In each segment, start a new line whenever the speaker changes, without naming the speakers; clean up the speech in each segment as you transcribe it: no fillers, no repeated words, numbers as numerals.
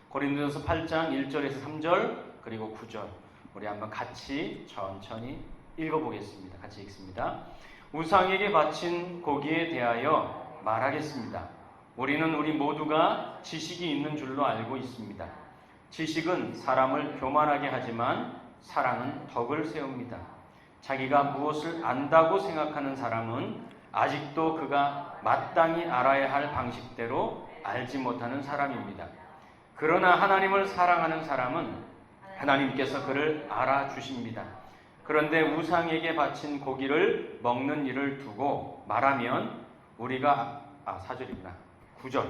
고린도전서 8장 1절에서 3절 그리고 9절 우리 한번 같이 천천히 읽어보겠습니다. 같이 읽습니다. 우상에게 바친 고기에 대하여 말하겠습니다. 우리는 우리 모두가 지식이 있는 줄로 알고 있습니다. 지식은 사람을 교만하게 하지만 사랑은 덕을 세웁니다. 자기가 무엇을 안다고 생각하는 사람은 아직도 그가 마땅히 알아야 할 방식대로 알지 못하는 사람입니다. 그러나 하나님을 사랑하는 사람은 하나님께서 그를 알아주십니다. 그런데 우상에게 바친 고기를 먹는 일을 두고 말하면 우리가 4절이구나. 9절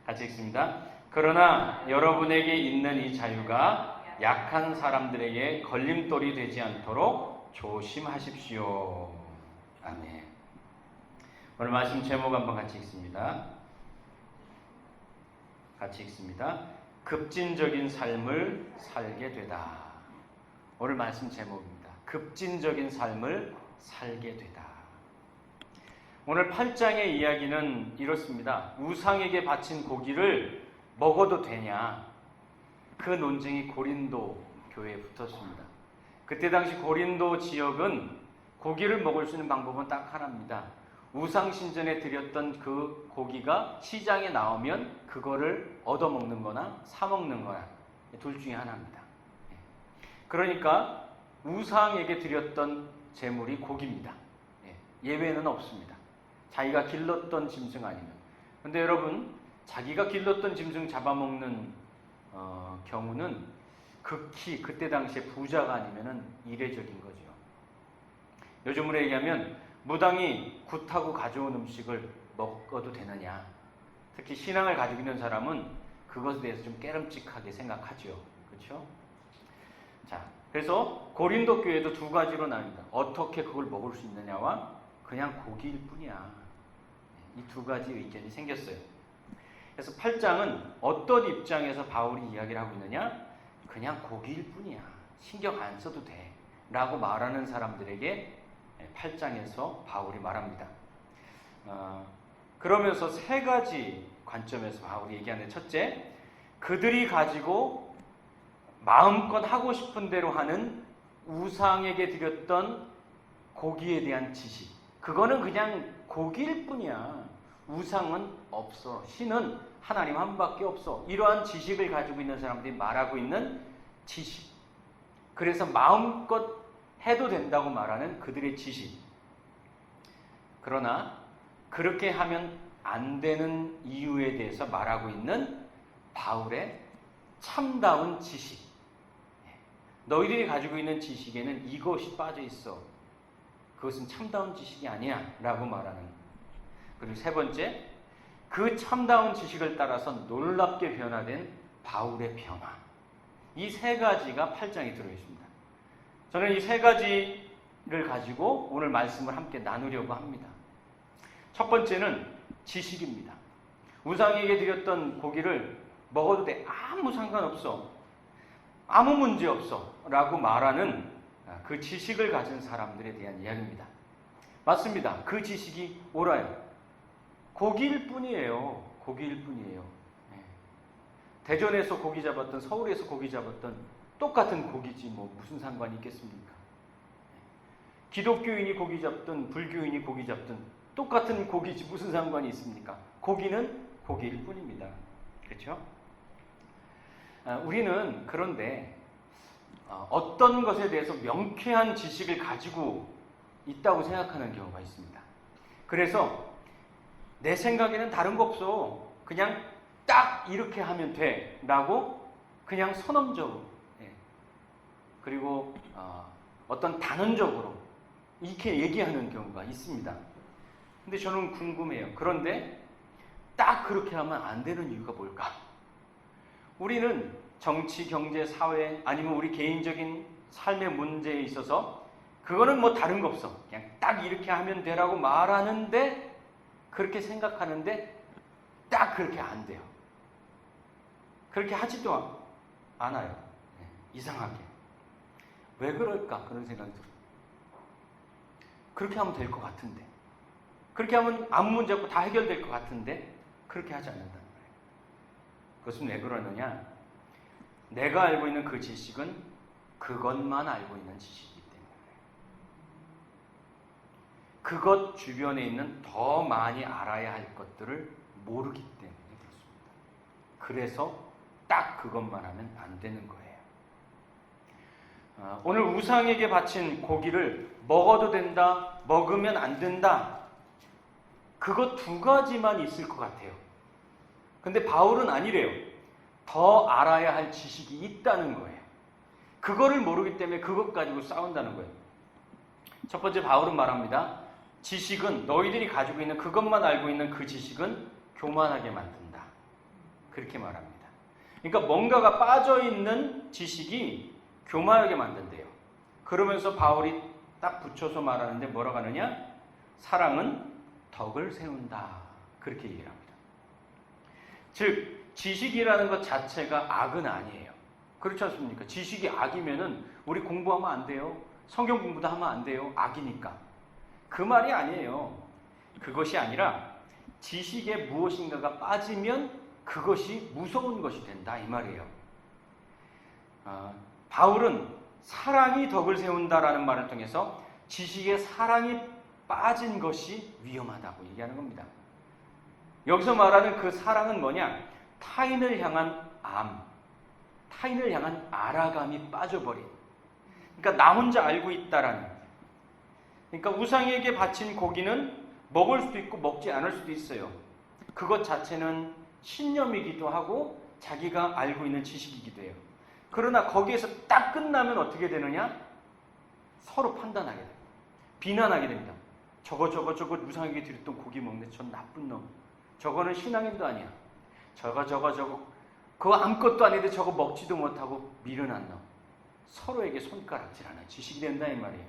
같이 읽습니다. 그러나 여러분에게 있는 이 자유가 약한 사람들에게 걸림돌이 되지 않도록 조심하십시오. 아멘. 오늘 말씀 제목 한번 같이 읽습니다. 같이 읽습니다. 급진적인 삶을 살게 되다. 오늘 말씀 제목입니다. 급진적인 삶을 살게 되다. 오늘 8장의 이야기는 이렇습니다. 우상에게 바친 고기를 먹어도 되냐? 그 논쟁이 고린도 교회에 붙었습니다. 그때 당시 고린도 지역은 고기를 먹을 수 있는 방법은 딱 하나입니다. 우상신전에 드렸던 그 고기가 시장에 나오면 그거를 얻어먹는 거나 사먹는 거나 둘 중에 하나입니다. 그러니까 우상에게 드렸던 제물이 고기입니다. 예외는 없습니다. 자기가 길렀던 짐승 아니면. 근데 여러분, 자기가 길렀던 짐승 잡아먹는 경우는 극히 그때 당시에 부자가 아니면 이례적인 거죠. 요즘으로 얘기하면 무당이 굿하고 가져온 음식을 먹어도 되느냐. 특히 신앙을 가지고 있는 사람은 그것에 대해서 좀 깨름직하게 생각하죠. 그렇죠? 자, 그래서 고린도 교회도 두 가지로 나뉩니다. 어떻게 그걸 먹을 수 있느냐와 그냥 고기일 뿐이야. 이 두 가지 의견이 생겼어요. 그래서 8장은 어떤 입장에서 바울이 이야기를 하고 있느냐? 그냥 고기일 뿐이야. 신경 안 써도 돼. 라고 말하는 사람들에게 8장에서 바울이 말합니다. 그러면서 세 가지 관점에서 바울이 얘기하는데, 첫째, 그들이 가지고 마음껏 하고 싶은 대로 하는 우상에게 드렸던 고기에 대한 지식. 그거는 그냥 고기일 뿐이야. 우상은 없어. 신은 하나님 한 분밖에 없어. 이러한 지식을 가지고 있는 사람들이 말하고 있는 지식. 그래서 마음껏 해도 된다고 말하는 그들의 지식. 그러나 그렇게 하면 안 되는 이유에 대해서 말하고 있는 바울의 참다운 지식. 너희들이 가지고 있는 지식에는 이것이 빠져 있어. 그것은 참다운 지식이 아니야. 라고 말하는. 그리고 세 번째, 그 참다운 지식을 따라서 놀랍게 변화된 바울의 변화. 이 세 가지가 8장에 들어있습니다. 저는 이 세 가지를 가지고 오늘 말씀을 함께 나누려고 합니다. 첫 번째는 지식입니다. 우상에게 드렸던 고기를 먹어도 돼. 아무 상관없어. 아무 문제 없어. 라고 말하는 그 지식을 가진 사람들에 대한 이야기입니다. 맞습니다. 그 지식이 옳아요. 고기일 뿐이에요. 고기일 뿐이에요. 대전에서 고기 잡았던 서울에서 고기 잡았던 똑같은 고기지 뭐 무슨 상관이 있겠습니까? 기독교인이 고기 잡든 불교인이 고기 잡든 똑같은 고기지 무슨 상관이 있습니까? 고기는 고기일 뿐입니다. 그렇죠? 우리는 그런데 어떤 것에 대해서 명쾌한 지식을 가지고 있다고 생각하는 경우가 있습니다. 그래서 내 생각에는 다른 거 없어. 그냥 딱 이렇게 하면 돼. 라고 그냥 선언적으로 그리고 어떤 단언적으로 이렇게 얘기하는 경우가 있습니다. 근데 저는 궁금해요. 그런데 딱 그렇게 하면 안 되는 이유가 뭘까? 우리는 정치, 경제, 사회 아니면 우리 개인적인 삶의 문제에 있어서 그거는 뭐 다른 거 없어. 그냥 딱 이렇게 하면 되라고 말하는데 그렇게 생각하는데 딱 그렇게 안 돼요. 그렇게 하지도 않아요. 이상하게. 왜 그럴까? 그런 생각이 들어요. 그렇게 하면 될 것 같은데. 그렇게 하면 아무 문제 없고 다 해결될 것 같은데 그렇게 하지 않는다는 거예요. 그것은 왜 그러느냐? 내가 알고 있는 그 지식은 그것만 알고 있는 지식이기 때문에 그것 주변에 있는 더 많이 알아야 할 것들을 모르기 때문에 그렇습니다. 그래서 딱 그것만 하면 안 되는 거예요. 오늘 우상에게 바친 고기를 먹어도 된다, 먹으면 안 된다. 그것 두 가지만 있을 것 같아요. 근데 바울은 아니래요. 더 알아야 할 지식이 있다는 거예요. 그거를 모르기 때문에 그것 가지고 싸운다는 거예요. 첫 번째 바울은 말합니다. 지식은 너희들이 가지고 있는 그것만 알고 있는 그 지식은 교만하게 만든다. 그렇게 말합니다. 그러니까 뭔가가 빠져있는 지식이 교만하게 만든대요. 그러면서 바울이 딱 붙여서 말하는데 뭐라고 하느냐? 사랑은 덕을 세운다. 그렇게 얘기를 합니다. 즉 지식이라는 것 자체가 악은 아니에요. 그렇지 않습니까? 지식이 악이면은 우리 공부하면 안 돼요. 성경 공부도 하면 안 돼요. 악이니까. 그 말이 아니에요. 그것이 아니라 지식에 무엇인가가 빠지면 그것이 무서운 것이 된다 이 말이에요. 바울은 사랑이 덕을 세운다라는 말을 통해서 지식에 사랑이 빠진 것이 위험하다고 얘기하는 겁니다. 여기서 말하는 그 사랑은 뭐냐? 타인을 향한 타인을 향한 알아감이 빠져버린. 그러니까 나 혼자 알고 있다라는. 그러니까 우상에게 바친 고기는 먹을 수도 있고 먹지 않을 수도 있어요. 그것 자체는 신념이기도 하고 자기가 알고 있는 지식이기도 해요. 그러나 거기에서 딱 끝나면 어떻게 되느냐? 서로 판단하게 됩니다. 비난하게 됩니다. 저거 우상에게 드렸던 고기 먹네. 전 나쁜 놈. 저거는 신앙인도 아니야. 저거 그거 아무것도 아닌데 저거 먹지도 못하고 미련한 놈. 서로에게 손가락질하는 지식이 된다 이 말이에요.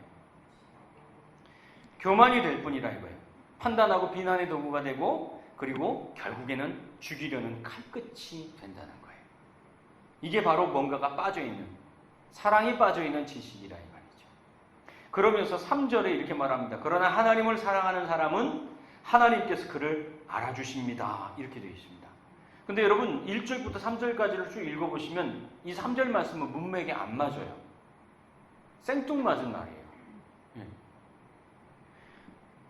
교만이 될 뿐이라 이거예요. 판단하고 비난의 도구가 되고 그리고 결국에는 죽이려는 칼끝이 된다는 거예요. 이게 바로 뭔가가 빠져있는, 사랑이 빠져있는 지식이라 이 말이죠. 그러면서 3절에 이렇게 말합니다. 그러나 하나님을 사랑하는 사람은 하나님께서 그를 알아주십니다. 이렇게 되어 있습니다. 근데 여러분 1절부터 3절까지를 쭉 읽어보시면 이 3절 말씀은 문맥에 안 맞아요. 생뚱맞은 말이에요.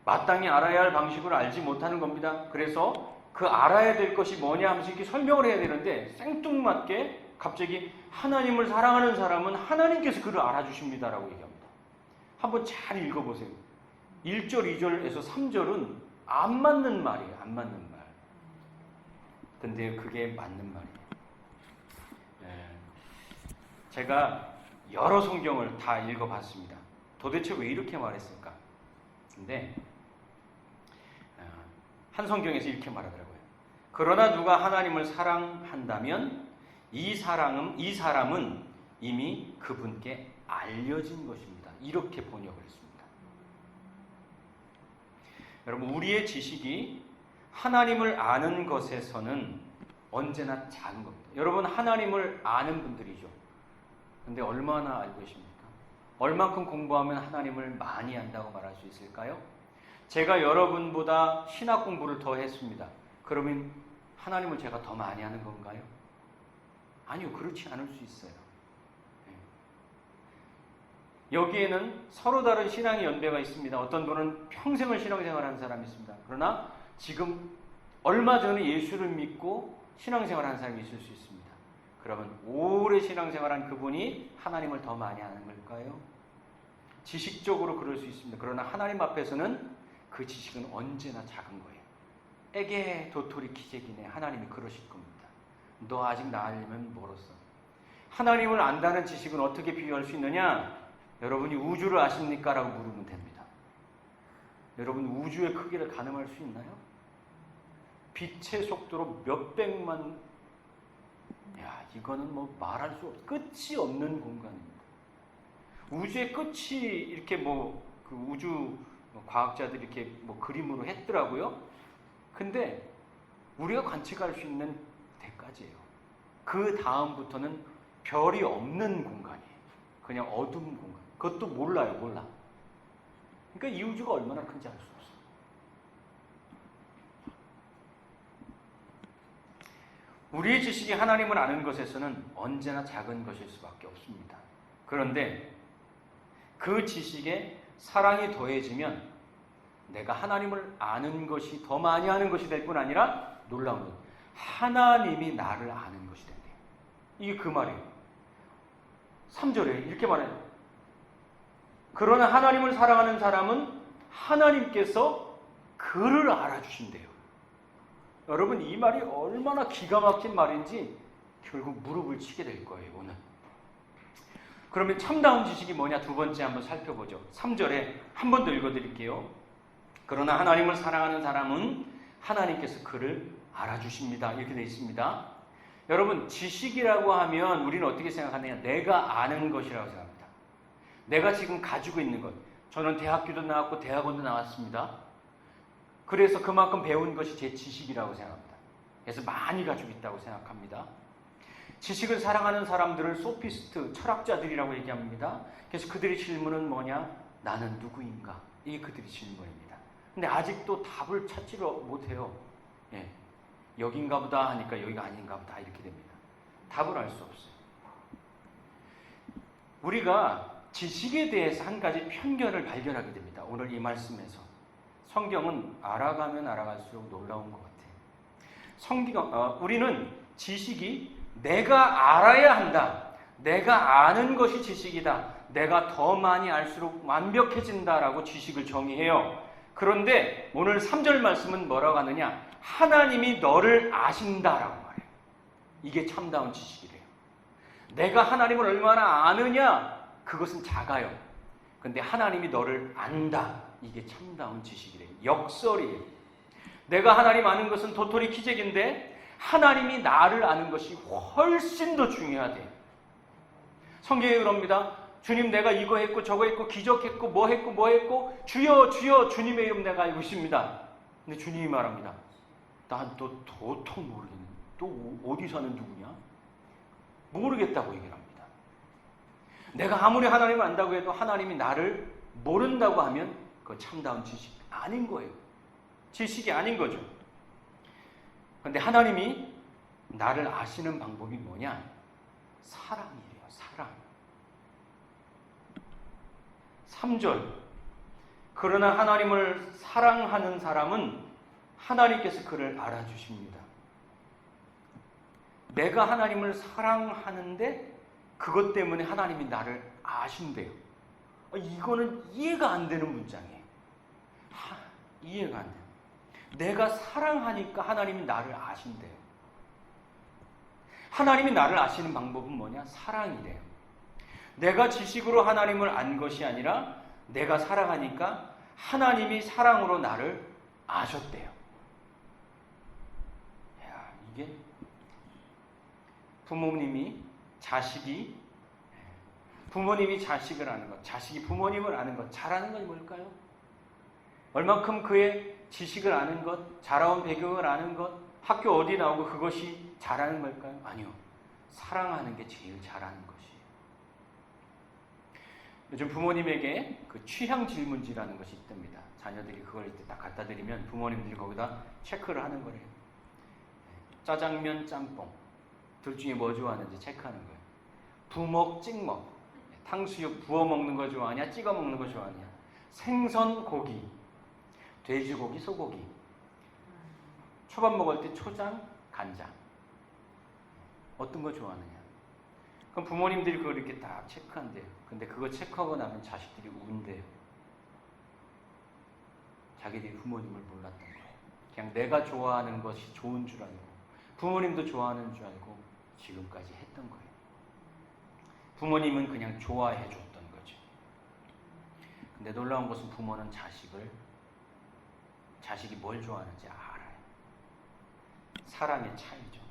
마땅히 알아야 할 방식을 알지 못하는 겁니다. 그래서 그 알아야 될 것이 뭐냐 하면서 이렇게 설명을 해야 되는데 생뚱맞게 갑자기 하나님을 사랑하는 사람은 하나님께서 그를 알아주십니다라고 얘기합니다. 한번 잘 읽어보세요. 1절, 2절에서 3절은 안 맞는 말이에요. 안 맞는 말. 근데 그게 맞는 말이에요. 제가 여러 성경을 다 읽어봤습니다. 도대체 왜 이렇게 말했을까? 근데 한 성경에서 이렇게 말하더라고요. 그러나 누가 하나님을 사랑한다면 이 사람은 이미 그분께 알려진 것입니다. 이렇게 번역을 했습니다. 여러분, 우리의 지식이 하나님을 아는 것에서는 언제나 작은 겁니다. 여러분, 하나님을 아는 분들이죠. 근데 얼마나 알고 계십니까? 얼만큼 공부하면 하나님을 많이 안다고 말할 수 있을까요? 제가 여러분보다 신학 공부를 더 했습니다. 그러면 하나님을 제가 더 많이 아는 건가요? 아니요, 그렇지 않을 수 있어요. 여기에는 서로 다른 신앙의 연배가 있습니다. 어떤 분은 평생을 신앙생활하는 사람이 있습니다. 그러나 지금 얼마 전에 예수를 믿고 신앙생활하는 사람이 있을 수 있습니다. 그러면 오래 신앙생활한 그분이 하나님을 더 많이 아는 걸까요? 지식적으로 그럴 수 있습니다. 그러나 하나님 앞에서는 그 지식은 언제나 작은 거예요. 에게 도토리 키재기네. 하나님이 그러실 겁니다. 너 아직 나 알려면 멀었어. 하나님을 안다는 지식은 어떻게 비교할 수 있느냐? 여러분이 우주를 아십니까? 라고 물으면 됩니다. 여러분 우주의 크기를 가늠할 수 있나요? 빛의 속도로 몇백만, 이거는 뭐 말할 수 끝이 없는 공간입니다. 우주의 끝이 이렇게 그 우주 과학자들이 이렇게 그림으로 했더라고요. 근데 우리가 관측할 수 있는 데까지예요. 그 다음부터는 별이 없는 공간이에요. 그냥 어두운 공간. 그것도 몰라. 그러니까 이 우주가 얼마나 큰지 알 수 없어요. 우리의 지식이 하나님을 아는 것에서는 언제나 작은 것일 수밖에 없습니다. 그런데 그 지식에 사랑이 더해지면 내가 하나님을 아는 것이 더 많이 아는 것이 될 뿐 아니라 놀라운 것, 하나님이 나를 아는 것이 된대요. 이게 그 말이에요. 3절에 이렇게 말해요. 그러나 하나님을 사랑하는 사람은 하나님께서 그를 알아주신대요. 여러분, 이 말이 얼마나 기가 막힌 말인지 결국 무릎을 치게 될 거예요, 오늘. 그러면 참다운 지식이 뭐냐? 두 번째 한번 살펴보죠. 3절에 한 번 더 읽어드릴게요. 그러나 하나님을 사랑하는 사람은 하나님께서 그를 알아주십니다. 이렇게 되어 있습니다. 여러분, 지식이라고 하면 우리는 어떻게 생각하느냐? 내가 아는 것이라고 생각합니다. 내가 지금 가지고 있는 것. 저는 대학교도 나왔고 대학원도 나왔습니다. 그래서 그만큼 배운 것이 제 지식이라고 생각합니다. 그래서 많이 가지고 있다고 생각합니다. 지식을 사랑하는 사람들을 소피스트, 철학자들이라고 얘기합니다. 그래서 그들의 질문은 뭐냐? 나는 누구인가? 이게 그들의 질문입니다. 근데 아직도 답을 찾지 못해요. 예. 여긴가 보다 하니까 여기가 아닌가 보다 이렇게 됩니다. 답을 알 수 없어요. 우리가 지식에 대해서 한 가지 편견을 발견하게 됩니다. 오늘 이 말씀에서. 성경은 알아가면 알아갈수록 놀라운 것 같아요. 우리는 지식이 내가 알아야 한다. 내가 아는 것이 지식이다. 내가 더 많이 알수록 완벽해진다라고 지식을 정의해요. 그런데 오늘 3절 말씀은 뭐라고 하느냐? 하나님이 너를 아신다라고 말해요. 이게 참다운 지식이래요. 내가 하나님을 얼마나 아느냐? 그것은 작아요. 근데 하나님이 너를 안다. 이게 참다운 지식이래요. 역설이에요. 내가 하나님 아는 것은 도토리 키재기인데 하나님이 나를 아는 것이 훨씬 더 중요하대요. 성경에 그럽니다. 주님, 내가 이거 했고 저거 했고 기적했고 뭐 했고 주여 주여 주님의 이름 내가 알고 있습니다. 근데 주님이 말합니다. 난 또 도통 모르겠네. 또 어디 사는 누구냐? 모르겠다고 얘기를 합니다. 내가 아무리 하나님을 안다고 해도 하나님이 나를 모른다고 하면 그거 참다운 지식 아닌 거예요. 지식이 아닌 거죠. 그런데 하나님이 나를 아시는 방법이 뭐냐? 사랑이래요. 사랑. 3절. 그러나 하나님을 사랑하는 사람은 하나님께서 그를 알아주십니다. 내가 하나님을 사랑하는데 그것 때문에 하나님이 나를 아신대요. 이거는 이해가 안 되는 문장이에요. 이해가 안 돼요. 내가 사랑하니까 하나님이 나를 아신대요. 하나님이 나를 아시는 방법은 뭐냐? 사랑이래요. 내가 지식으로 하나님을 안 것이 아니라 내가 사랑하니까 하나님이 사랑으로 나를 아셨대요. 야, 이게 부모님이 자식을 아는 것, 자식이 부모님을 아는 것, 잘하는 건 뭘까요? 얼만큼 그의 지식을 아는 것, 자라온 배경을 아는 것, 학교 어디 나오고 그것이 잘하는 걸까요? 아니요. 사랑하는 게 제일 잘하는 것이에요. 요즘 부모님에게 그 취향 질문지라는 것이 있답니다. 자녀들이 그걸 딱 갖다 드리면 부모님들이 거기다 체크를 하는 거래요. 짜장면, 짬뽕. 둘 중에 뭐 좋아하는지 체크하는 거예요. 부먹, 찍먹. 탕수육 부어 먹는 거 좋아하냐? 찍어 먹는 거 좋아하냐? 생선, 고기. 돼지고기, 소고기. 초밥 먹을 때 초장, 간장. 어떤 거 좋아하느냐? 그럼 부모님들이 그걸 이렇게 딱 체크한대요. 근데 그거 체크하고 나면 자식들이 운대요. 자기들이 부모님을 몰랐던 거예요. 그냥 내가 좋아하는 것이 좋은 줄 알고 부모님도 좋아하는 줄 알고 지금까지 했던 거예요. 부모님은 그냥 좋아해 줬던 거죠. 근데 놀라운 것은 부모는 자식이 뭘 좋아하는지 알아요. 사랑의 차이죠.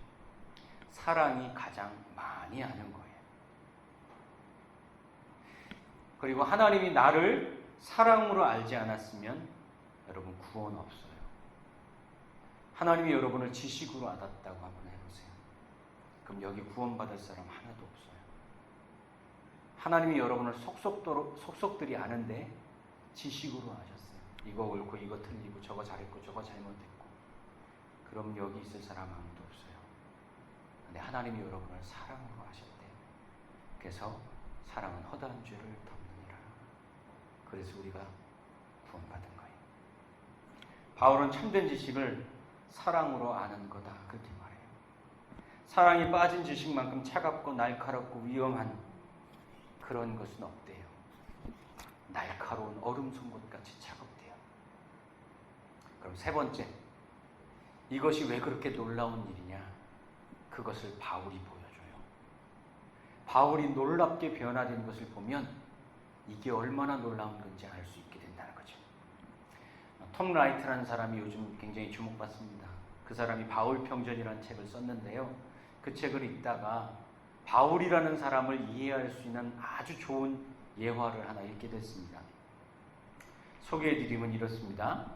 사랑이 가장 많이 아는 거예요. 그리고 하나님이 나를 사랑으로 알지 않았으면 여러분 구원 없어요. 하나님이 여러분을 지식으로 알았다고 한번 해보세요. 그럼 여기 구원받을 사람 하나도 없어요. 하나님이 여러분을 속속들이 아는데 지식으로 아셨어요. 이거 옳고 이거 틀리고 저거 잘했고 저거 잘못했고. 그럼 여기 있을 사람 아무도 없어요. 하나님이 여러분을 사랑으로 하셨대요. 그래서 사랑은 허다한 죄를 덮느니라. 그래서 우리가 구원받은 거예요. 바울은 참된 지식을 사랑으로 아는 거다 그렇게 말해요. 사랑이 빠진 지식만큼 차갑고 날카롭고 위험한 그런 것은 없대요. 날카로운 얼음 송곳같이 차갑대요. 그럼 세 번째, 이것이 왜 그렇게 놀라운 일이냐? 그것을 바울이 보여줘요. 바울이 놀랍게 변화된 것을 보면 이게 얼마나 놀라운 건지 알 수 있게 된다는 거죠. 톰 라이트라는 사람이 요즘 굉장히 주목받습니다. 그 사람이 바울평전이라는 책을 썼는데요. 그 책을 읽다가 바울이라는 사람을 이해할 수 있는 아주 좋은 예화를 하나 읽게 됐습니다. 소개해드리면 이렇습니다.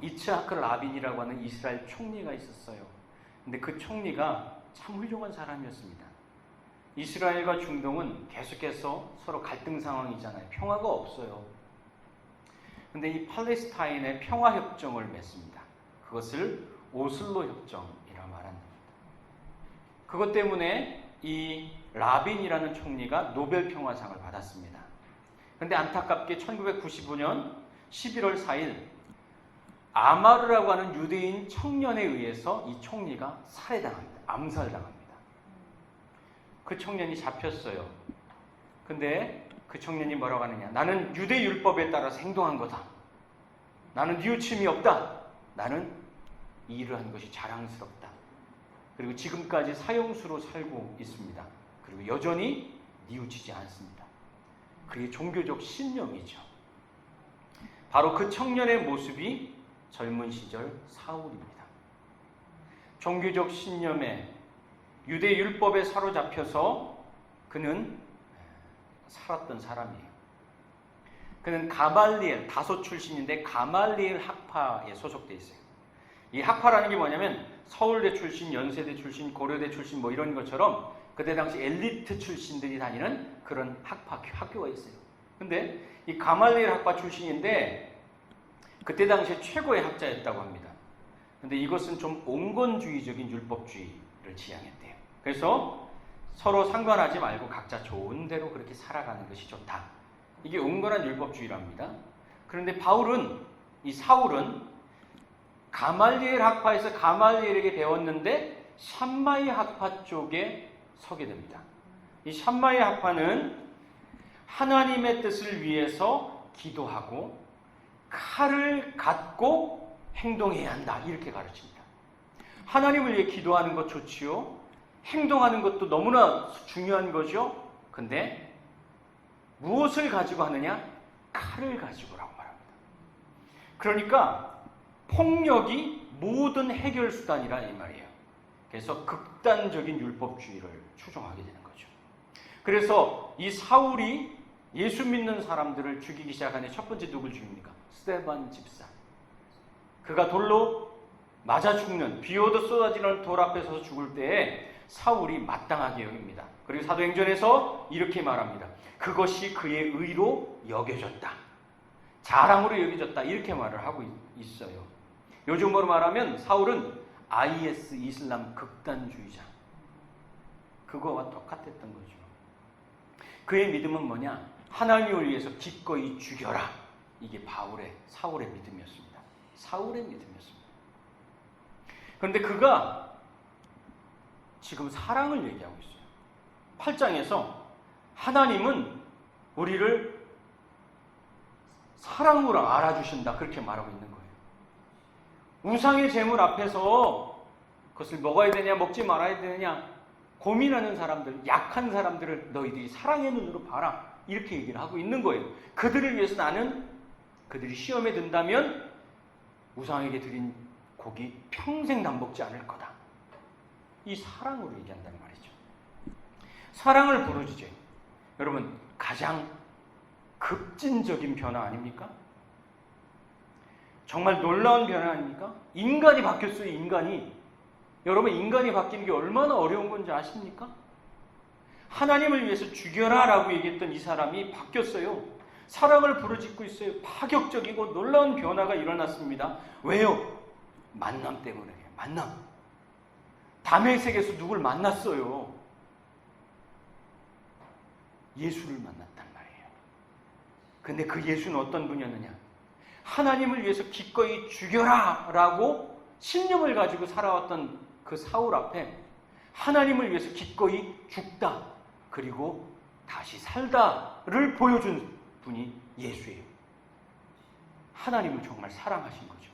이츠하크 라빈이라고 하는 이스라엘 총리가 있었어요. 근데 그 총리가 참 훌륭한 사람이었습니다. 이스라엘과 중동은 계속해서 서로 갈등 상황이잖아요. 평화가 없어요. 근데 이 팔레스타인의 평화협정을 맺습니다. 그것을 오슬로 협정이라 말합니다. 그것 때문에 이 라빈이라는 총리가 노벨 평화상을 받았습니다. 그런데 안타깝게 1995년 11월 4일 아마르라고 하는 유대인 청년에 의해서 이 총리가 살해당합니다. 암살당합니다. 그 청년이 잡혔어요. 근데 그 청년이 뭐라고 하느냐? 나는 유대 율법에 따라서 행동한 거다. 나는 뉘우침이 없다. 나는 이 일을 한 것이 자랑스럽다. 그리고 지금까지 사형수로 살고 있습니다. 그리고 여전히 뉘우치지 않습니다. 그의 종교적 신념이죠. 바로 그 청년의 모습이 젊은 시절 사울입니다. 종교적 신념에 유대 율법에 사로잡혀서 그는 살았던 사람이에요. 그는 가말리엘, 다소 출신인데 가말리엘 학파에 소속돼 있어요. 이 학파라는 게 뭐냐면 서울대 출신, 연세대 출신, 고려대 출신 뭐 이런 것처럼 그때 당시 엘리트 출신들이 다니는 그런 학교가 있어요. 근데 이 가말리엘 학파 출신인데 그때 당시에 최고의 학자였다고 합니다. 근데 이것은 좀 온건주의적인 율법주의를 지향했대요. 그래서 서로 상관하지 말고 각자 좋은 대로 그렇게 살아가는 것이 좋다. 이게 온건한 율법주의랍니다. 그런데 이 사울은 가말리엘 학파에서 가말리엘에게 배웠는데 샴마이 학파 쪽에 서게 됩니다. 이 샴마이 학파는 하나님의 뜻을 위해서 기도하고 칼을 갖고 행동해야 한다 이렇게 가르칩니다. 하나님을 위해 기도하는 것 좋지요. 행동하는 것도 너무나 중요한 거죠. 근데 무엇을 가지고 하느냐? 칼을 가지고라고 말합니다. 그러니까 폭력이 모든 해결 수단이라 이 말이에요. 그래서 극단적인 율법주의를 추종하게 되는 거죠. 그래서 이 사울이 예수 믿는 사람들을 죽이기 시작하는 첫 번째 누굴 죽입니까? 스데반 집사. 그가 돌로 맞아 죽는, 비오듯 쏟아지는 돌 앞에 서서 죽을 때에 사울이 마땅하게 여깁니다. 그리고 사도행전에서 이렇게 말합니다. 그것이 그의 의로 여겨졌다. 자랑으로 여겨졌다. 이렇게 말을 하고 있어요. 요즘으로 말하면 사울은 IS 이슬람 극단주의자. 그거와 똑같았던 거죠. 그의 믿음은 뭐냐? 하나님을 위해서 기꺼이 죽여라. 이게 사울의 믿음이었습니다. 사울의 믿음이었습니다. 그런데 그가 지금 사랑을 얘기하고 있어요. 8장에서 하나님은 우리를 사랑으로 알아주신다. 그렇게 말하고 있는 거예요. 우상의 제물 앞에서 그것을 먹어야 되냐 먹지 말아야 되느냐 고민하는 사람들, 약한 사람들을 너희들이 사랑의 눈으로 봐라. 이렇게 얘기를 하고 있는 거예요. 그들을 위해서 나는 그들이 시험에 든다면 우상에게 드린 고기 평생 난 먹지 않을 거다. 이 사랑으로 얘기한다는 말이죠. 사랑을 부르짖어요. 여러분, 가장 급진적인 변화 아닙니까? 정말 놀라운 변화 아닙니까? 인간이 바뀌었어요. 여러분, 인간이 바뀌는 게 얼마나 어려운 건지 아십니까? 하나님을 위해서 죽여라 라고 얘기했던 이 사람이 바뀌었어요. 사랑을 부르짖고 있어요. 파격적이고 놀라운 변화가 일어났습니다. 왜요? 만남 때문에. 만남. 다메섹에서 누굴 만났어요. 예수를 만났단 말이에요. 근데 그 예수는 어떤 분이었느냐? 하나님을 위해서 기꺼이 죽여라 라고 신념을 가지고 살아왔던 그 사울 앞에 하나님을 위해서 기꺼이 죽다 그리고 다시 살다를 보여준 분이 예수예요. 하나님을 정말 사랑하신 거죠.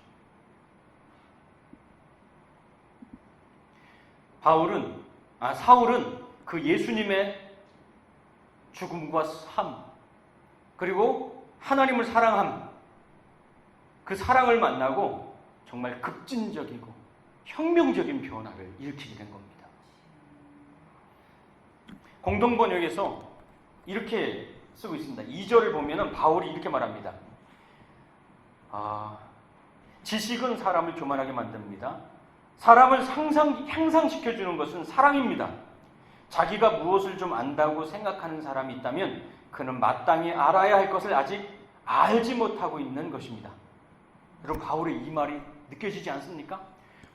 사울은 그 예수님의 죽음과 삶 그리고 하나님을 사랑함 그 사랑을 만나고 정말 급진적이고 혁명적인 변화를 일으키게 된 겁니다. 공동번역에서 이렇게 쓰고 있습니다. 2절을 보면은 바울이 이렇게 말합니다. 지식은 사람을 교만하게 만듭니다. 사람을 향상시켜주는 것은 사랑입니다. 자기가 무엇을 좀 안다고 생각하는 사람이 있다면 그는 마땅히 알아야 할 것을 아직 알지 못하고 있는 것입니다. 여러분, 바울의 이 말이 느껴지지 않습니까?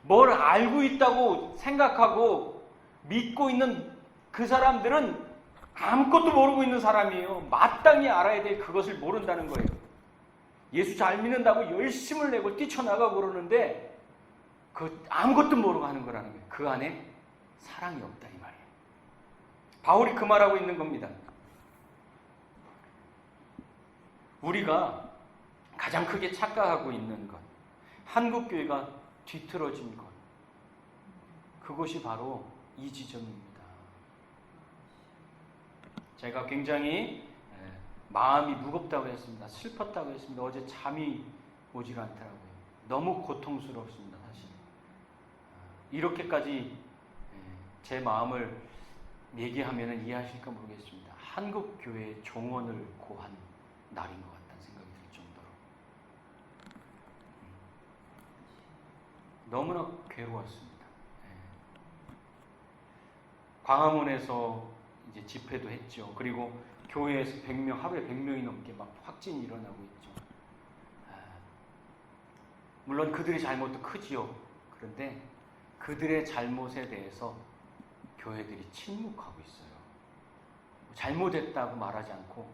뭘 알고 있다고 생각하고 믿고 있는 그 사람들은 아무것도 모르고 있는 사람이에요. 마땅히 알아야 될 그것을 모른다는 거예요. 예수 잘 믿는다고 열심을 내고 뛰쳐나가고 그러는데 아무것도 모르고 하는 거라는 거예요. 그 안에 사랑이 없다 이 말이에요. 바울이 그 말하고 있는 겁니다. 우리가 가장 크게 착각하고 있는 것, 한국교회가 뒤틀어진 것, 그것이 바로 이 지점입니다. 제가 굉장히 마음이 무겁다고 했습니다. 슬펐다고 했습니다. 어제 잠이 오질 않더라고요. 너무 고통스럽습니다. 사실 이렇게까지 제 마음을 얘기하면 이해하실까 모르겠습니다. 한국교회의 종언을 고한 날인 것 같다는 생각이 들 정도로 너무나 괴로웠습니다. 광화문에서 이제 집회도 했죠. 그리고 교회에서 100명, 하루에 100명이 넘게 막 확진이 일어나고 있죠. 물론 그들의 잘못도 크지요. 그런데 그들의 잘못에 대해서 교회들이 침묵하고 있어요. 잘못했다고 말하지 않고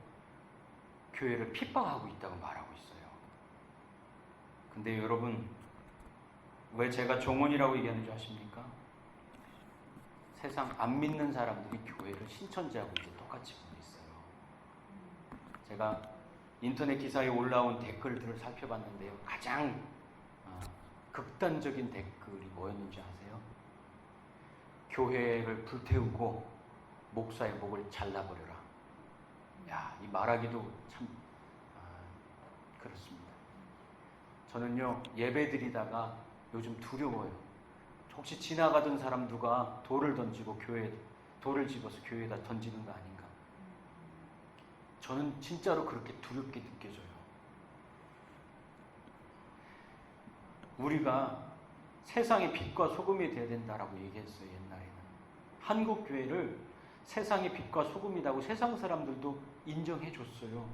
교회를 핍박하고 있다고 말하고 있어요. 근데 여러분, 왜 제가 종언이라고 얘기하는 줄 아십니까? 세상 안 믿는 사람들이 교회를 신천지하고 이제 똑같이 보고 있어요. 제가 인터넷 기사에 올라온 댓글들을 살펴봤는데요. 가장 극단적인 댓글이 뭐였는지 아세요? 교회를 불태우고 목사의 목을 잘라버려라. 야, 이 말하기도 참 그렇습니다. 저는요, 예배 드리다가 요즘 두려워요. 혹시 지나가던 사람 누가 돌을 던지고 돌을 집어서 교회에다 던지는 거 아닌가? 저는 진짜로 그렇게 두렵게 느껴져요. 우리가 세상의 빛과 소금이 되어야 된다라고 얘기했어요. 옛날에는 한국 교회를 세상의 빛과 소금이라고 세상 사람들도 인정해 줬어요.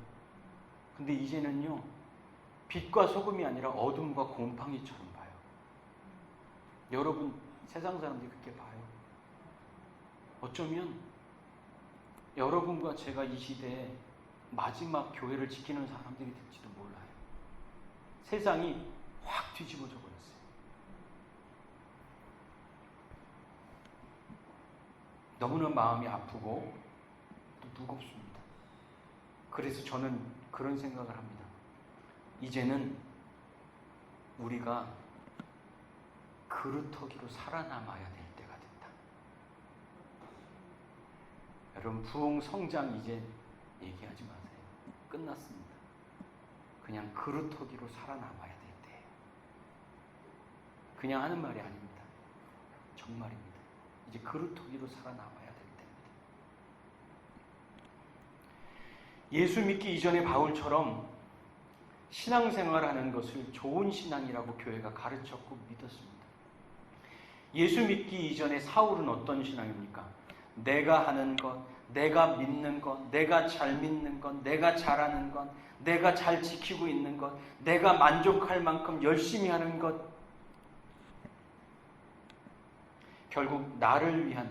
근데 이제는요, 빛과 소금이 아니라 어둠과 곰팡이처럼 봐요. 여러분, 세상 사람들이 그렇게 봐요. 어쩌면 여러분과 제가 이 시대에 마지막 교회를 지키는 사람들이 될지도 몰라요. 세상이 확 뒤집어져 버렸어요. 너무나 마음이 아프고 또 무겁습니다. 그래서 저는 그런 생각을 합니다. 이제는 우리가 그루터기로 살아남아야 될 때가 됐다. 여러분, 부흥 성장 이제 얘기하지 마세요. 끝났습니다. 그냥 그루터기로 살아남아야 될 때예요. 그냥 하는 말이 아닙니다. 정말입니다. 이제 그루터기로 살아남아야 될 때입니다. 예수 믿기 이전의 바울처럼 신앙생활하는 것을 좋은 신앙이라고 교회가 가르쳤고 믿었습니다. 예수 믿기 이전에 사울은 어떤 신앙입니까? 내가 하는 것, 내가 믿는 것, 내가 잘 믿는 것, 내가 잘하는 것, 내가 잘 지키고 있는 것, 내가 만족할 만큼 열심히 하는 것. 결국 나를 위한,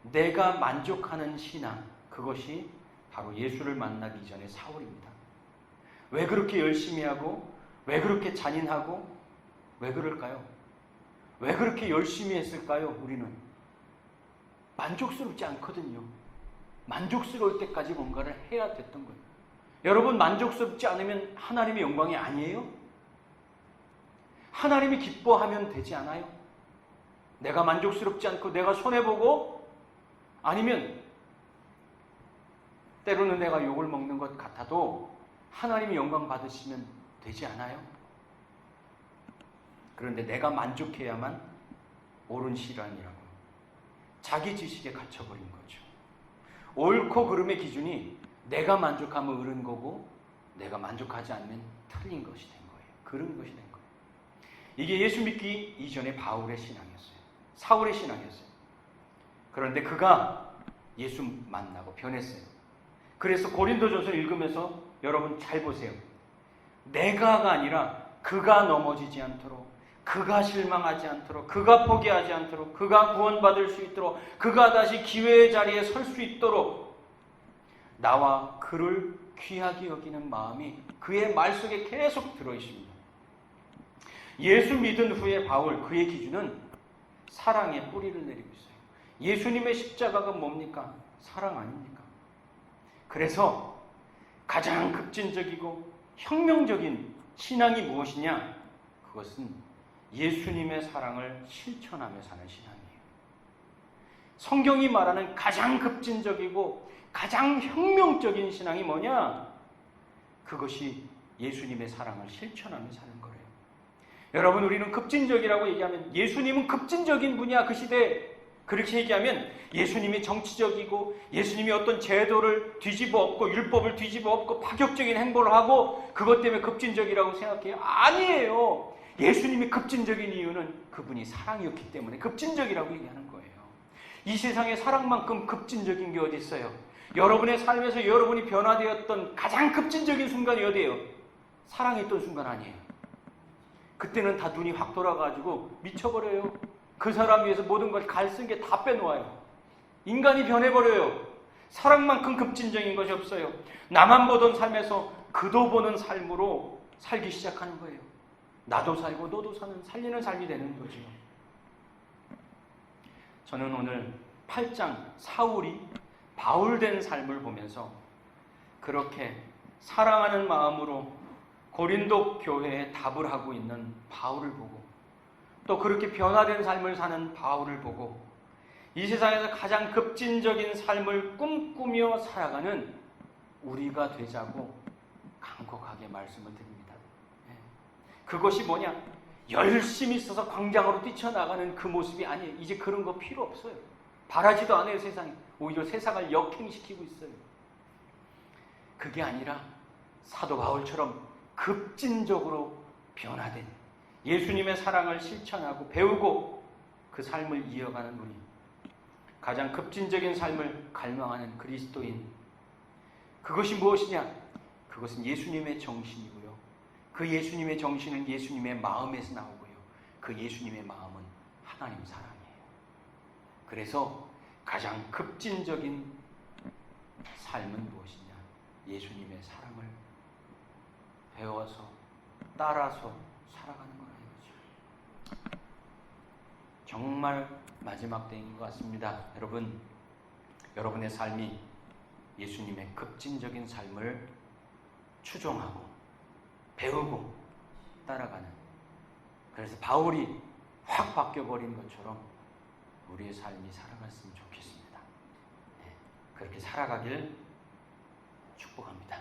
내가 만족하는 신앙, 그것이 바로 예수를 만나기 전의 사울입니다. 왜 그렇게 열심히 하고, 왜 그렇게 잔인하고, 왜 그럴까요? 왜 그렇게 열심히 했을까요? 우리는 만족스럽지 않거든요. 만족스러울 때까지 뭔가를 해야 됐던 거예요. 여러분, 만족스럽지 않으면 하나님의 영광이 아니에요? 하나님이 기뻐하면 되지 않아요? 내가 만족스럽지 않고 내가 손해보고, 아니면 때로는 내가 욕을 먹는 것 같아도 하나님이 영광 받으시면 되지 않아요? 그런데 내가 만족해야만 옳은 신앙이라고 자기 지식에 갇혀버린 거죠. 옳고 그름의 기준이 내가 만족하면 옳은 거고, 내가 만족하지 않으면 틀린 것이 된 거예요. 그런 것이 된 거예요. 이게 예수 믿기 이전의 바울의 신앙이었어요. 사울의 신앙이었어요. 그런데 그가 예수 만나고 변했어요. 그래서 고린도전서 읽으면서 여러분 잘 보세요. 내가가 아니라 그가 넘어지지 않도록, 그가 실망하지 않도록, 그가 포기하지 않도록, 그가 구원받을 수 있도록, 그가 다시 기회의 자리에 설 수 있도록 나와 그를 귀하게 여기는 마음이 그의 말 속에 계속 들어있습니다. 예수 믿은 후에 바울, 그의 기준은 사랑의 뿌리를 내리고 있어요. 예수님의 십자가가 뭡니까? 사랑 아닙니까? 그래서 가장 급진적이고 혁명적인 신앙이 무엇이냐? 그것은 예수님의 사랑을 실천하며 사는 신앙이에요. 성경이 말하는 가장 급진적이고 가장 혁명적인 신앙이 뭐냐? 그것이 예수님의 사랑을 실천하며 사는 거예요. 여러분, 우리는 급진적이라고 얘기하면 예수님은 급진적인 분이야, 그 시대에. 그렇게 얘기하면 예수님이 정치적이고 예수님이 어떤 제도를 뒤집어 엎고 율법을 뒤집어 엎고 파격적인 행보를 하고 그것 때문에 급진적이라고 생각해요? 아니에요. 예수님이 급진적인 이유는 그분이 사랑이었기 때문에 급진적이라고 얘기하는 거예요. 이 세상에 사랑만큼 급진적인 게 어디 있어요? 여러분의 삶에서 여러분이 변화되었던 가장 급진적인 순간이 어디예요? 사랑했던 순간 아니에요. 그때는 다 눈이 확 돌아가지고 미쳐버려요. 그 사람 위해서 모든 걸 갈쓴 게 다 빼놓아요. 인간이 변해버려요. 사랑만큼 급진적인 것이 없어요. 나만 보던 삶에서 그도 보는 삶으로 살기 시작하는 거예요. 나도 살고 너도 사는, 살리는 삶이 되는 거죠. 저는 오늘 8장 사울이 바울된 삶을 보면서 그렇게 사랑하는 마음으로 고린도 교회에 답을 하고 있는 바울을 보고, 또 그렇게 변화된 삶을 사는 바울을 보고, 이 세상에서 가장 급진적인 삶을 꿈꾸며 살아가는 우리가 되자고 간곡하게 말씀을 드립니다. 그것이 뭐냐? 열심히 써서 광장으로 뛰쳐나가는 그 모습이 아니에요. 이제 그런 거 필요 없어요. 바라지도 않아요, 세상이. 오히려 세상을 역행시키고 있어요. 그게 아니라 사도 바울처럼 급진적으로 변화된, 예수님의 사랑을 실천하고 배우고 그 삶을 이어가는 우리, 가장 급진적인 삶을 갈망하는 그리스도인, 그것이 무엇이냐? 그것은 예수님의 정신이고요. 그 예수님의 정신은 예수님의 마음에서 나오고요. 그 예수님의 마음은 하나님 사랑이에요. 그래서 가장 급진적인 삶은 무엇이냐? 예수님의 사랑을 배워서 따라서 살아가는 거라는 거죠. 정말 마지막 때인 것 같습니다. 여러분, 여러분의 삶이 예수님의 급진적인 삶을 추종하고 배우고 따라가는, 그래서 바울이 확 바뀌어버린 것처럼 우리의 삶이 살아갔으면 좋겠습니다. 네, 그렇게 살아가길 축복합니다.